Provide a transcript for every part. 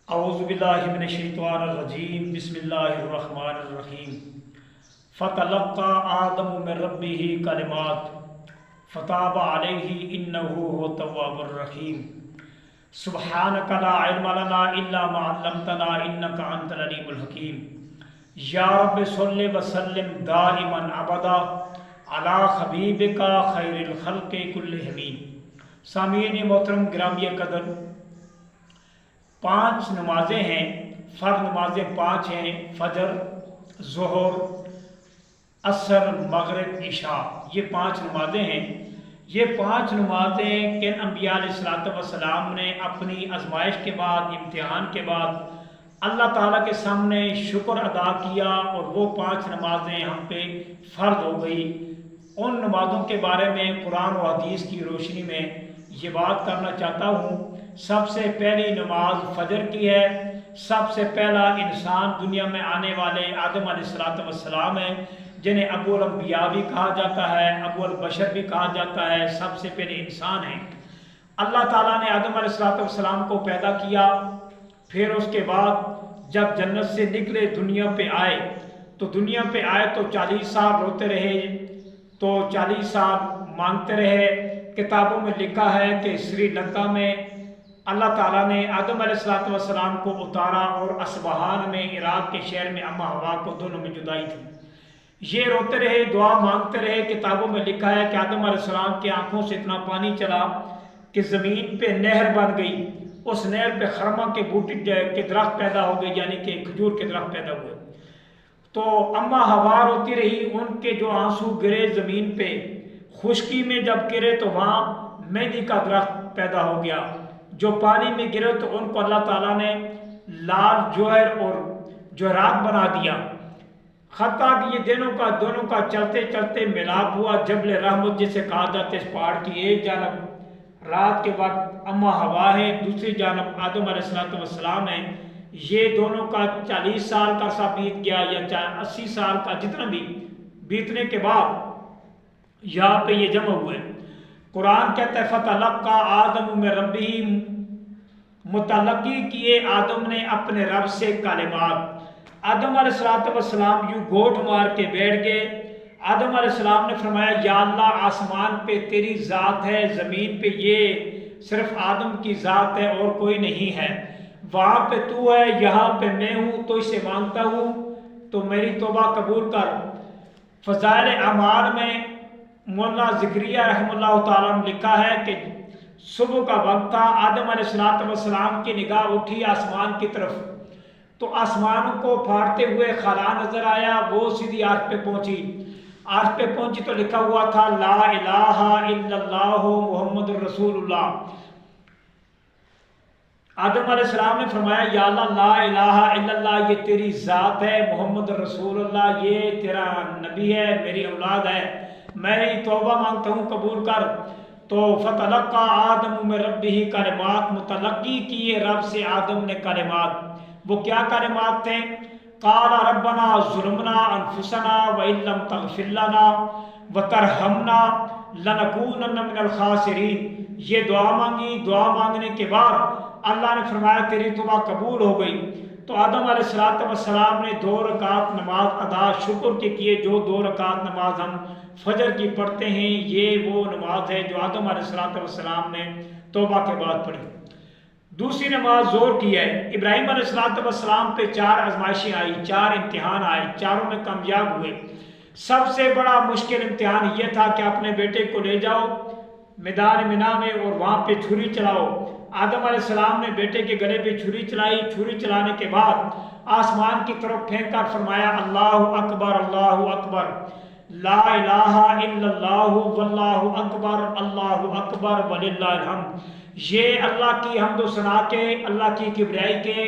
اعوذ باللہ من الشیطان الرجیم بسم اللہ الرحمن الرحیم فتلقى آدم من ربه کلمات فتاب علیہ انہ هو التواب الرحیم سبحانک لا علم لنا الا ما علمتنا انک انت العلیم الحکیم یا رب صلی وسلم دائما ابدا علی حبیبک خیر الخلق کلہم۔ سامعین محترم گرامی قدر، 5 نمازیں ہیں، فرض نمازیں 5 ہیں: فجر، ظہر، عصر، مغرب، عشاء۔ یہ 5 نمازیں ہیں۔ یہ 5 نمازیں کن انبیاء علیہ السلام نے اپنی آزمائش کے بعد، امتحان کے بعد اللہ تعالیٰ کے سامنے شکر ادا کیا، اور وہ 5 نمازیں ہم پہ فرض ہو گئی۔ ان نمازوں کے بارے میں قرآن و حدیث کی روشنی میں یہ بات کرنا چاہتا ہوں۔ سب سے پہلی نماز فجر کی ہے۔ سب سے پہلا انسان دنیا میں آنے والے آدم علیہ السلام ہیں، جنہیں ابو الانبیاء بھی کہا جاتا ہے، ابو البشر بھی کہا جاتا ہے، سب سے پہلے انسان ہیں۔ اللہ تعالیٰ نے آدم علیہ السلام کو پیدا کیا، پھر اس کے بعد جب جنت سے نکلے دنیا پہ آئے تو 40 سال روتے رہے، تو 40 سال مانگتے رہے۔ کتابوں میں لکھا ہے کہ سری لنکا میں اللہ تعالیٰ نے آدم علیہ السلام کو اتارا، اور اصبہان میں، عراق کے شہر میں اما ہوا کو دونوں میں جدائی تھی۔ یہ روتے رہے، دعا مانگتے رہے۔ کتابوں میں لکھا ہے کہ آدم علیہ السلام کی آنکھوں سے اتنا پانی چلا کہ زمین پہ نہر بن گئی۔ اس نہر پہ خرما کے بوٹے کے درخت پیدا ہو گئے، یعنی کہ کھجور کے درخت پیدا ہوئے۔ تو اما ہوا روتی رہی، ان کے جو آنسو گرے زمین پہ، خشکی میں جب گرے تو وہاں مہندی کا درخت پیدا ہو گیا۔ جو پانی میں گرے تو ان کو اللہ تعالیٰ نے لال جوہر اور جوہرات بنا دیا، حتیٰ کہ یہ دونوں کا چلتے چلتے ملاپ ہوا۔ جبل رحمت جسے کہا جاتا ہے، اس پہاڑ کی ایک جانب رات کے وقت اما ہوا ہے، دوسری جانب آدم علیہ السلام ہے۔ یہ دونوں کا 40 سال کا عرصہ بیت گیا، یا 80 سال کا، جتنا بھی بیتنے کے بعد یہاں پہ یہ جمع ہوئے۔ قرآن کہتا ہے فتلقى آدم من ربہ، متلقی کیے آدم نے اپنے رب سے کلمات۔ آدم علیہ السلام یوں گوٹ مار کے بیٹھ گئے۔ آدم علیہ السلام نے فرمایا، یا اللہ، آسمان پہ تیری ذات ہے، زمین پہ یہ صرف آدم کی ذات ہے اور کوئی نہیں ہے۔ وہاں پہ تو ہے، یہاں پہ میں ہوں، تو اسے مانگتا ہوں تو میری توبہ قبول کر۔ فضائل اعمال میں مولانا زکریا رحمہ اللہ تعالیٰ نے لکھا ہے کہ صبح کا وقت تھا، آدم علیہ السلام کی نگاہ اٹھی آسمان کی طرف، تو آسمان کو پھاڑتے ہوئے خلا نظر آیا۔ وہ سیدھی عرش پہ پہنچی تو لکھا ہوا تھا لا الہ الا اللہ محمد الرسول اللہ۔ آدم علیہ السلام نے فرمایا، یا اللہ، لا الہ الا اللہ یہ تیری ذات ہے، محمد الرسول اللہ یہ تیرا نبی ہے، میری اولاد ہے، میں توبہ مانگتا ہوں، قبول کر۔ تو فتلقى آدم من ربہ کلمات، متلقی کیے رب سے آدم نے کلمات۔ وہ کیا کلمات تھے؟ قال ربنا ظلمنا انفسنا وان لم تغفر لنا وترحمنا لنکونن من الخاسرین۔ یہ دعا مانگی۔ دعا مانگنے کے بعد اللہ نے فرمایا تیری توبہ قبول ہو گئی۔ تو آدم علیہ السلام نے 2 رکعت نماز ادا شکر کے کیے۔ جو 2 رکعت نماز ہم فجر کی پڑھتے ہیں، یہ وہ نماز ہے جو آدم علیہ السلام نے توبہ کے بعد پڑھی۔ دوسری نماز ظہر کی ہے۔ ابراہیم علیہ السلام پہ 4 آزمائشیں آئی، 4 امتحان آئے، چاروں میں کامیاب ہوئے۔ سب سے بڑا مشکل امتحان یہ تھا کہ اپنے بیٹے کو لے جاؤ میدان مینا میں اور وہاں پہ چھری چلاؤ۔ آدم علیہ السلام نے بیٹے کے گلے پہ چھری چلائی۔ چھری چلانے کے بعد آسمان کی طرف پھینک کر فرمایا، اللہ اکبر، لا الہ الا اللہ واللہ اکبر وللہ الحمد۔ یہ اللہ کی حمد و ثنا کے، اللہ کی کبریائی کے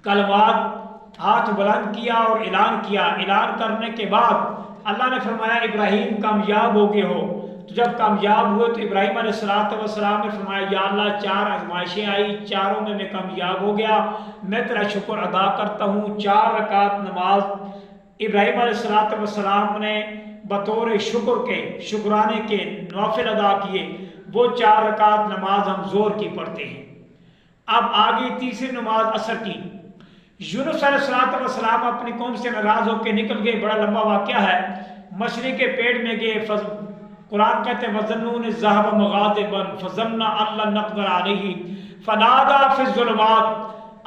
کلمات ہاتھ بلند کیا اور اعلان کیا۔ اعلان کرنے کے بعد اللہ نے فرمایا، ابراہیم کامیاب ہو گئے ہو۔ تو جب کامیاب ہوئے تو ابراہیم علیہ السلام نے فرمایا، یا اللہ، 4 آزمائشیں آئی، چاروں میں کامیاب ہو گیا، میں تیرا شکر ادا کرتا ہوں۔ 4 رکعت نماز ابراہیم علیہ السلام نے بطور شکر کے، شکرانے کے نوافل ادا کیے۔ وہ 4 رکعت نماز ہم ظہر کی پڑھتے ہیں۔ اب آگے تیسری نماز عصر کی۔ یونس علیہ السلام اپنی قوم سے ناراض ہو کے نکل گئے، بڑا لمبا واقعہ ہے۔ مچھلی کے پیٹ میں گئے، قرآن کہتے ہیں وَظَنُّونِ ذَهَبَ مُغَاضِبًا فَظَنَّ أَن لَّن نَّقْدِرَ عَلَيْهِ فَنَادَىٰ فِي الظُّلُمَاتِ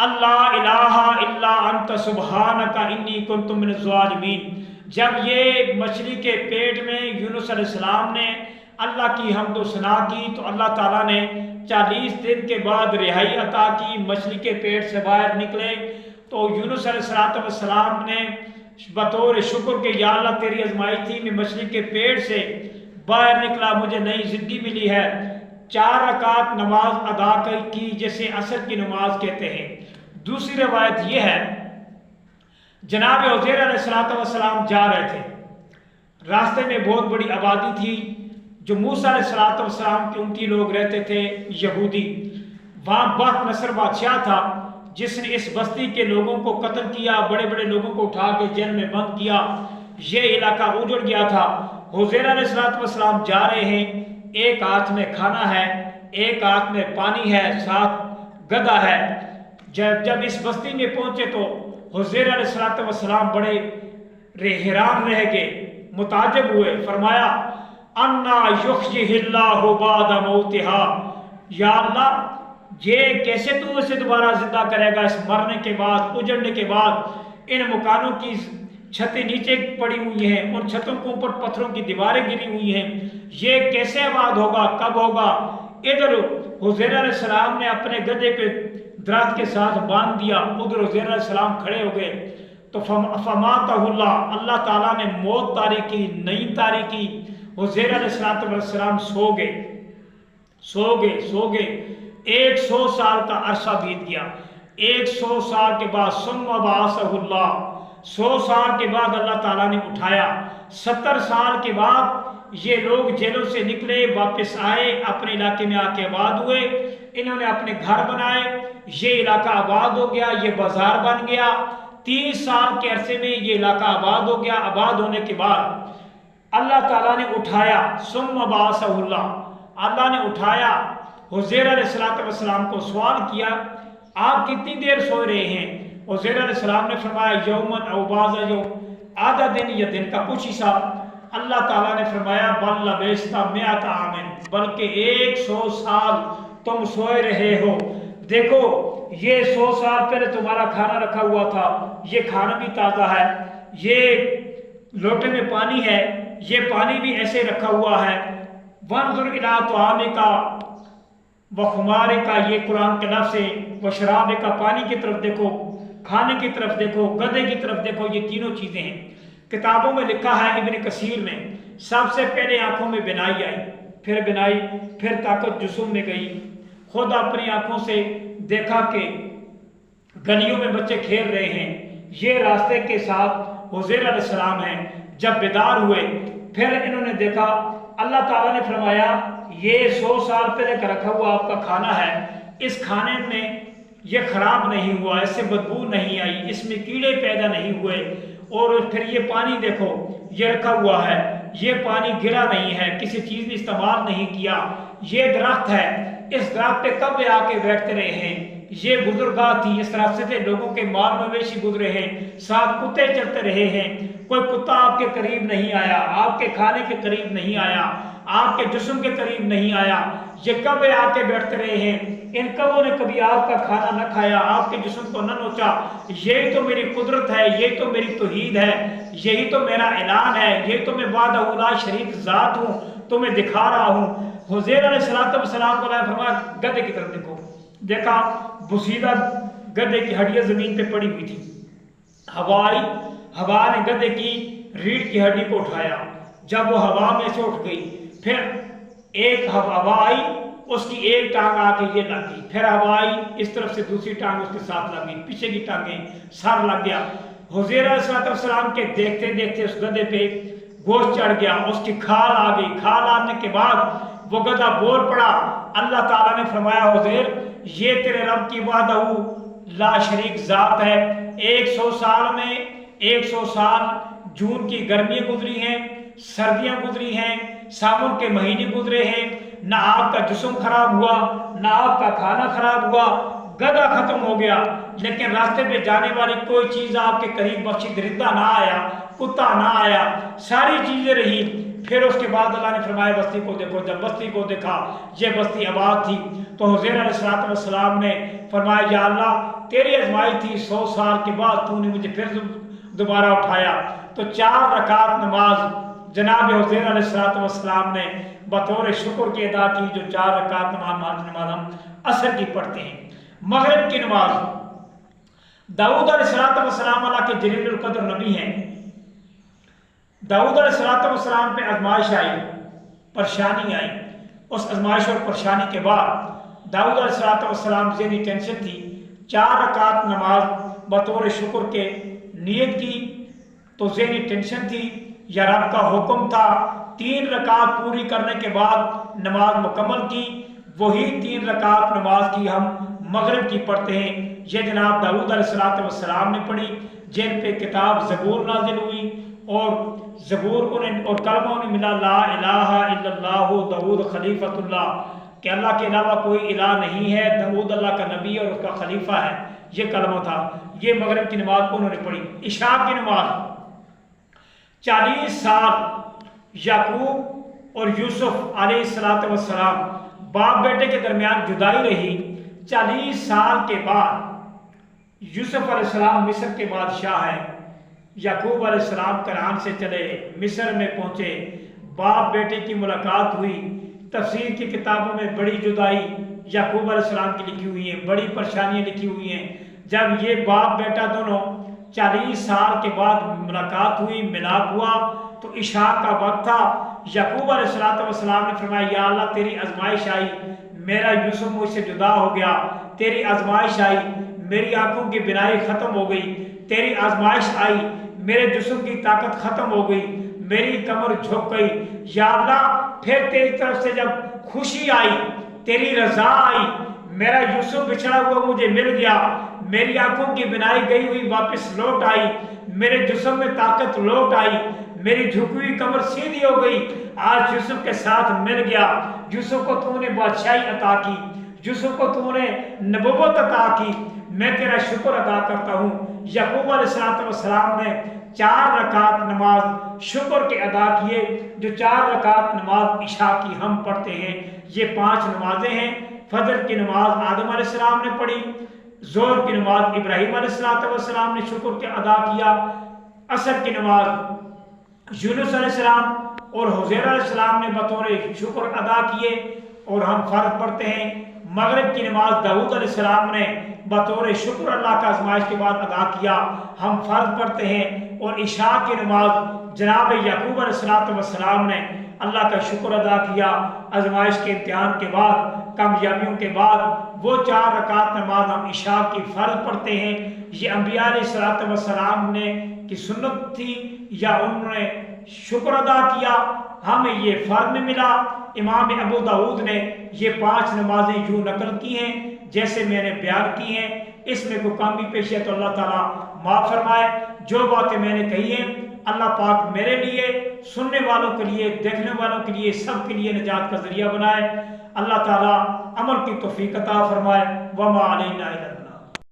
أَن لَّا إِلَٰهَ إِلَّا أَنتَ سُبْحَانَكَ إِنِّي كُنتُ مِنَ الظَّالِمِينَ۔ جب یہ مچھلی کے پیٹ میں یونس علیہ السلام نے اللہ کی حمد و ثنا کی تو اللہ تعالیٰ نے 40 دن کے بعد رہائی عطا کی، مچھلی کے پیٹ سے باہر نکلے۔ تو یونس علیہ السلام نے بطور شکر کہ یا اللہ تیری آزمائی تھی، میں مچھلی کے پیٹ سے باہر نکلا، مجھے نئی زندگی ملی ہے، 4 رکعت نماز ادا کی جسے عصر کی نماز کہتے ہیں۔ دوسری روایت یہ ہے جناب عزیر علیہ السلام جا رہے تھے، راستے میں بہت بڑی آبادی تھی جو موسیٰ علیہ السلام کے امتی لوگ رہتے تھے یہودی۔ وہاں بخت نصر بادشاہ تھا جس نے اس بستی کے لوگوں کو قتل کیا، بڑے بڑے لوگوں کو اٹھا کے جیل میں بند کیا، یہ علاقہ اجڑ گیا تھا۔ حضیر علیہ السلام جا رہے ہیں، ایک ہاتھ میں کھانا ہے، ایک ہاتھ میں پانی ہے، ساتھ گدھا ہے۔ جب اس بستی میں پہنچے تو حضیر علیہ السلام بڑے حیران رہ گئے، متعجب ہوئے، فرمایا انا یحیی اللہ بعد موتہا، یا اللہ یہ کیسے تو اسے دوبارہ زندہ کرے گا اس مرنے کے بعد، اجڑنے کے بعد؟ ان مکانوں کی چھتیں نیچے پڑی ہوئی ہیں، ان چھتوں کے اوپر پتھروں کی دیواریں گری ہوئی ہیں، یہ کیسے آباد ہوگا، کب ہوگا؟ ادھر حضیر علیہ السلام نے اپنے گدھے کے درخت کے ساتھ باندھ دیا، ادھر حضیر علیہ السلام کھڑے ہو گئے تو فماتہ اللہ، اللہ تعالیٰ نے موت طاری کی، نئی طاری کی۔ حضیر علیہ السلام سو گئے 100 سال کا عرصہ بیت گیا۔ 100 سال کے بعد ثم بعثہ اللہ، 100 سال کے بعد اللہ تعالیٰ نے اٹھایا۔ 70 سال کے بعد یہ لوگ جیلوں سے نکلے، واپس آئے، اپنے علاقے میں آ کے آباد ہوئے، انہوں نے اپنے گھر بنائے، یہ علاقہ آباد ہو گیا، یہ بازار بن گیا۔ 30 سال کے عرصے میں یہ علاقہ آباد ہو گیا۔ آباد ہونے کے بعد اللہ تعالیٰ نے اٹھایا، ثم بعثہ اللہ نے اٹھایا حضیر علیہ السلام کو، سوال کیا آپ کتنی دیر سو رہے ہیں؟ حضیر علیہ السلام نے فرمایا یومن او بعض یوم، آدھا دن یا دن کا کچھ حصہ۔ اللہ تعالیٰ نے فرمایا بل لبثت 100 عام، بلکہ 100 سال تم سوئے رہے ہو۔ دیکھو یہ 100 سال پہلے تمہارا کھانا رکھا ہوا تھا، یہ کھانا بھی تازہ ہے، یہ لوٹے میں پانی ہے، یہ پانی بھی ایسے رکھا ہوا ہے۔ وانظر الی طعامک وخمارک، یہ قرآن کے لفظ ہے، وشرابک، پانی کی طرف دیکھو، کھانے کی طرف دیکھو، گدھے کی طرف دیکھو، یہ تینوں چیزیں ہیں۔ کتابوں میں لکھا ہے ابن کثیر میں، سب سے پہلے آنکھوں میں بینائی آئی، پھر طاقت جسم میں گئی۔ خود اپنی آنکھوں سے دیکھا کہ گلیوں میں بچے کھیل رہے ہیں، یہ راستے کے ساتھ حضیر علیہ السلام ہیں۔ جب بیدار ہوئے پھر انہوں نے دیکھا، اللہ تعالیٰ نے فرمایا یہ 100 سال پہلے کا رکھا ہوا آپ کا کھانا ہے، اس کھانے میں یہ خراب نہیں ہوا، اس سے بدبو نہیں آئی، اس میں کیڑے پیدا نہیں ہوئے۔ اور پھر یہ پانی دیکھو، یہ رکھا ہوا ہے، یہ پانی گرا نہیں ہے، کسی چیز نے استعمال نہیں کیا۔ یہ درخت ہے، اس درخت پہ کب آ کے بیٹھتے رہے ہیں، یہ گزرگاہ تھی، اس راستے سے لوگوں کے مال مویشی گزرے ہیں، ساتھ کتے چلتے رہے ہیں، کوئی کتا آپ کے قریب نہیں آیا، آپ کے کھانے کے قریب نہیں آیا، آپ کے جسم کے قریب نہیں آیا۔ یہ کب آ کے بیٹھتے رہے ہیں، ان کبوں نے کبھی آپ کا کھانا نہ کھایا، آپ کے جسم کو نہ نوچا۔ یہی تو میری قدرت ہے، یہی تو میری توحید ہے، یہی تو میرا اعلان ہے، یہی تو میں وحدہ لا شریک ذات ہوں، تمہیں دکھا رہا ہوں۔ حضیر علیہ السلام کو فرمایا گدھے کی طرف دیکھو، دیکھا بسیدہ گدھے کی ہڈیاں زمین پہ پڑی ہوئی تھی۔ ہوا نے گدھے کی ریڑھ کی ہڈی کو اٹھایا، جب وہ ہوا میں سے اٹھ گئی، پھر ایک ہوا آئی، اس کی ایک ٹانگ آ کے یہ لگ گئی، پھر ہوا آئی اس طرف سے دوسری ٹانگ اس کے ساتھ لگ گئی، پیچھے کی ٹانگیں سر لگ گیا۔ حضیر علیہ السلام کے دیکھتے دیکھتے اس گدھے پہ گوشت چڑھ گیا، اس کی کھال آ گئی، کھال آنے کے بعد وہ گدھا بول پڑا۔ اللہ تعالیٰ نے فرمایا حضیر یہ تیرے رب کی وحدہ لا شریک ذات ہے۔ 100 سال میں 100 سال جون کی گرمیاں گزری ہیں، سردیاں گزری ہیں، ساون کے مہینے گزرے ہیں، نہ آپ کا جسم خراب ہوا، نہ آپ کا کھانا خراب ہوا، گدھا ختم ہو گیا، لیکن راستے پہ جانے والی کوئی چیز آپ کے قریب بخشی، درندہ نہ آیا، کتا نہ آیا، ساری چیزیں رہی۔ پھر اس کے بعد اللہ نے فرمایا بستی کو دیکھو، جب بستی کو دیکھا یہ بستی آباد تھی، تو حضیر علیہ السلام نے فرمایا یا اللہ تیری آزمائش تھی، 100 سال کے بعد تو نے مجھے پھر دوبارہ اٹھایا۔ تو 4 رکعت نماز جناب حضیر علیہ السلام نے بطور شکر کی ادا کی، جو 4 رکعت نماز ہم عصر کی پڑھتے ہیں۔ مغرب کی نماز، داؤد علیہ السلام اللہ کے جلیل القدر نبی ہیں، داؤد علیہ السلام پہ آزمائش آئی، پریشانی آئی، اس آزمائش اور پریشانی کے بعد داؤد علیہ السلام ذہنی ٹینشن تھی، 4 رکعت نماز بطور شکر کے نیت کی، تو ذہنی ٹینشن تھی یا رب کا حکم تھا، 3 رکعت پوری کرنے کے بعد نماز مکمل کی، وہی 3 رکعت نماز کی ہم مغرب کی پڑھتے ہیں۔ یہ جناب داؤد علیہ السلام نے پڑھی، جن پہ کتاب زبور نازل ہوئی، اور زبور اور کلمہ انہیں ملا لا الہ الا اللہ داؤد خلیفۃ اللہ، کہ اللہ کے علاوہ کوئی الہ نہیں ہے، داؤد اللہ کا نبی اور اس کا خلیفہ ہے، یہ کلمہ تھا۔ یہ مغرب کی نماز کو انہوں نے پڑھی۔ عشاء کی نماز، 40 سال یعقوب اور یوسف علیہ السلام باپ بیٹے کے درمیان جدائی رہی، 40 سال کے بعد یوسف علیہ السلام مصر کے بادشاہ ہیں، یعقوب علیہ السلام کنعان سے چلے، مصر میں پہنچے، باپ بیٹے کی ملاقات ہوئی۔ تفسیر کی کتابوں میں بڑی جدائی یعقوب علیہ السلام کی لکھی ہوئی ہیں، بڑی پریشانیاں لکھی ہوئی ہیں۔ جب یہ باپ بیٹا دونوں 40 سال کے بعد ملاقات ہوئی، ملاپ ہوا، تو عشاء کا وقت تھا، یعقوب علیہ السلام نے فرمایا یا اللہ تیری آزمائش آئی، میرا یوسف مجھ سے جدا ہو گیا، تیری آزمائش آئی، میری آنکھوں کی بینائی ختم ہو گئی، تیری آزمائش آئی، میرے جسم کی طاقت ختم ہو گئی، میری کمر جھک گئی، یا اللہ پھر تیری طرف سے جب خوشی آئی، تیری رضا آئی، میرا یوسف بچھڑا ہوا مجھے مل گیا، میری آنکھوں کی بینائی گئی ہوئی واپس لوٹ آئی، میرے جسم میں طاقت لوٹ آئی، میری جھکی ہوئی کمر سیدھی ہو گئی، آج یوسف کے ساتھ مل گیا، یوسف کو تو نے بادشاہی عطا کی، یوسف کو تو نے نبوت عطا کی، میں تیرا شکر ادا کرتا ہوں۔ یعقوب علیہ السلام نے 4 رکعت نماز شکر کے ادا کیے، جو 4 رکعت نماز عشاء کی ہم پڑھتے ہیں۔ یہ 5 نمازیں ہیں۔ فجر کی نماز آدم علیہ السلام نے پڑھی، ظہر کی نماز ابراہیم علیہ السلام نے شکر کے ادا کیا، عصر کی نماز یونس علیہ السلام اور حزیر علیہ السلام نے بطور شکر ادا کیے اور ہم فرض پڑھتے ہیں۔ مغرب کی نماز داؤد علیہ السلام نے بطور شکر اللہ کا آزمائش کے بعد ادا کیا، ہم فرض پڑھتے ہیں۔ اور عشاء کی نماز جناب یعقوب علیہ السلام نے اللہ کا شکر ادا کیا، آزمائش کے امتحان کے بعد، کامیابیوں کے بعد وہ 4 رکعت نماز ہم عشاء کی فرض پڑھتے ہیں۔ یہ انبیاء علیہ السلام نے کی سنت تھی یا انہوں نے شکر ادا کیا، ہمیں یہ فرض میں ملا۔ امام ابو داؤد نے یہ 5 نمازیں یوں نقل کی ہیں جیسے میں نے بیان کی ہیں، اس میں کوئی کمی پیشی ہے تو اللہ تعالیٰ معاف فرمائے۔ جو باتیں میں نے کہی ہیں اللہ پاک میرے لیے، سننے والوں کے لیے، دیکھنے والوں کے لیے، سب کے لیے نجات کا ذریعہ بنائے۔ اللہ تعالیٰ عمل کی توفیق عطا فرمائے۔ وما علینا الا